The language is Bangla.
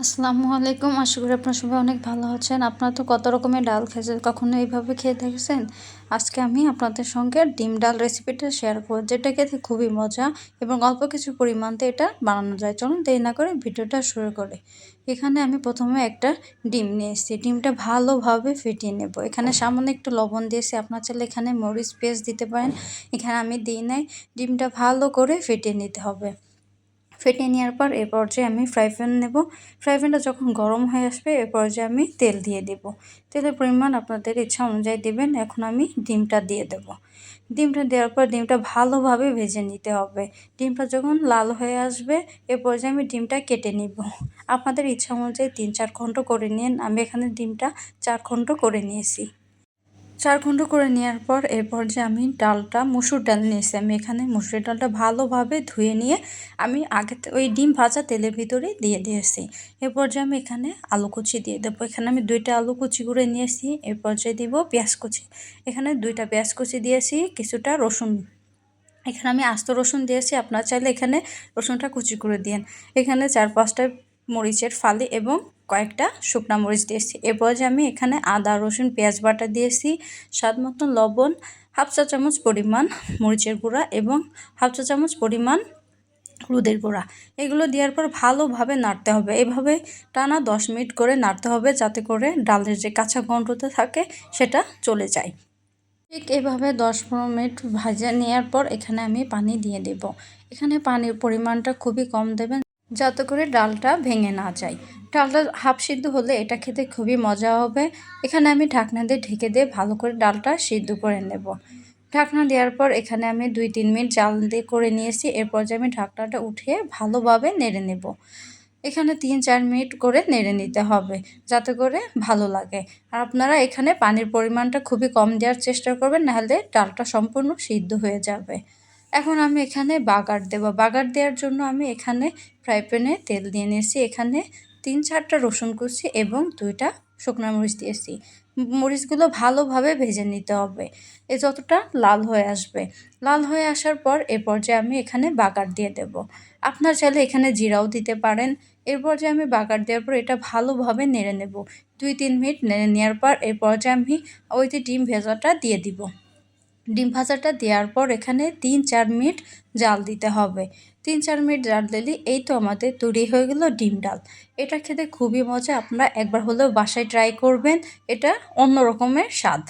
আসসালামু আলাইকুম। আশা করি আপনারা সবাই অনেক ভালো আছেন। আপনারা তো কত রকমের ডাল খেয়েছেন, কখনো এইভাবে খেয়ে দেখেছেন? আজকে আমি আপনাদের সঙ্গে ডিম ডাল রেসিপিটা শেয়ার করব, যেটা খেতে খুবই মজা এবং অল্প কিছু পরিমাণতে এটা বানানো যায়। চলুন দেরি না করে ভিডিওটা শুরু করি। এখানে আমি প্রথমে একটা ডিম নিয়ে এসেছি। ডিমটা ভালোভাবে ফেটিয়ে নেব। এখানে সামান্য একটু লবণ দিয়েছি, আপনার চাইলে এখানে মরিচ পেস্ট দিতে পারেন। এখানে আমি দিই নাই। ডিমটা ভালো করে ফেটিয়ে নিতে হবে। ফেটিয়ে নেওয়ার পর এ পর্যায়ে আমি ফ্রাই প্যান নেব। ফ্রাই প্যানটা যখন গরম হয়ে আসবে এ পর্যায়ে আমি তেল দিয়ে দেব। তেলের পরিমাণ আপনাদের ইচ্ছা অনুযায়ী দেবেন। এখন আমি ডিমটা দিয়ে দেব। ডিমটা দেওয়ার পর ডিমটা ভালোভাবে ভেজে নিতে হবে। ডিমটা যখন লাল হয়ে আসবে এ পর্যায়ে আমি ডিমটা কেটে নিব। আপনাদের ইচ্ছা অনুযায়ী 3-4 খণ্ড করে নিন। আমি এখানে ডিমটা 4 খণ্ড করে নিয়েছি। 4 খণ্ড করে নেওয়ার পর এরপর যে আমি ডালটা মুসুর ডাল নিয়েছি, আমি এখানে মুসুর ডালটা ভালোভাবে ধুয়ে নিয়ে আমি আগে ওই ডিম ভাজা তেলের ভিতরে দিয়ে দিয়েছি। এরপর যে আমি এখানে আলু কুচি দিয়ে দেবো। এখানে আমি 2টা আলু কুচি করে নিয়েছি। এরপর যে দিব পেঁয়াজ কুচি। এখানে 2টা পেঁয়াজ কুচি দিয়েছি, কিছুটা রসুন। এখানে আমি আস্ত রসুন দিয়েছি, আপনারা চাইলে এখানে রসুনটা কুচি করে দিন। এখানে 4-5টা মরিচের ফালি এবং কয়েকটা শুকনা মরিচ দিয়েছি। এরপর যে আমি এখানে আদা রসুন পেঁয়াজ বাটা দিয়েছি, স্বাদ মতন লবণ, হাফ চা চামচ পরিমাণ মরিচের গুঁড়া এবং হাফ চা চামচ পরিমাণ হলুদের গুঁড়া। এগুলো দেওয়ার পর ভালোভাবে নাড়তে হবে। এভাবে টানা 10 মিনিট করে নাড়তে হবে, যাতে করে ডালের যে কাঁচা গন্ধটা থাকে সেটা চলে যায়। ঠিক এভাবে 10-15 মিনিট ভাজা নেওয়ার পর এখানে আমি পানি দিয়ে দেব। এখানে পানির পরিমাণটা খুবই কম দেবেন, যাতে করে ডালটা ভেঙে না যায়। ডালটা হাফ সিদ্ধ হলে এটা খেতে খুবই মজা হবে। এখানে আমি ঢাকনা দিয়ে ঢেকে দিয়ে ভালো করে ডালটা সিদ্ধ করে নেব। ঢাকনা দেওয়ার পর এখানে আমি 2-3 মিনিট জাল দিয়ে করে নিয়েছি। এরপর যে আমি ঢাকনাটা উঠিয়ে ভালোভাবে নেড়ে নেব। এখানে 3-4 মিনিট করে নেড়ে নিতে হবে, যাতে করে ভালো লাগে। আর আপনারা এখানে পানির পরিমাণটা খুবই কম দেওয়ার চেষ্টা করবেন, নাহলে ডালটা সম্পূর্ণ সিদ্ধ হয়ে যাবে। এখন আমি এখানে বাগার দেব। বাগার দেওয়ার জন্য আমি এখানে ফ্রাই প্যানে তেল দিয়ে নিয়েছি। এখানে 3-4টা রসুন কুচি এবং 2টা শুকনো মরিচ দিয়েছি। মরিচগুলো ভালোভাবে ভেজে নিতে হবে, যতটা লাল হয়ে আসবে। লাল হয়ে আসার পর এ পর্যায়ে আমি এখানে বাগার দিয়ে দেব। আপনার চাইলে এখানে জিরাও দিতে পারেন। এরপর যে আমি বাগার দেওয়ার পর এটা ভালোভাবে নেড়ে নেব। 2-3 মিনিট নেড়ে নেওয়ার পর এর পর্যায়ে আমি ওই যে ডিম ভাজাটা দিয়ে দিব। ডিম ভাজাটা দেওয়ার পর এখানে 3-4 মিনিট জাল দিতে হবে। 3-4 মিনিট জাল দিলে এই তো আমাদের তৈরি হয়ে গেল ডিম ডাল। এটা খেতে খুবই মজা, আপনারা একবার হলেও বাসায় ট্রাই করবেন। এটা অন্য রকমের স্বাদ।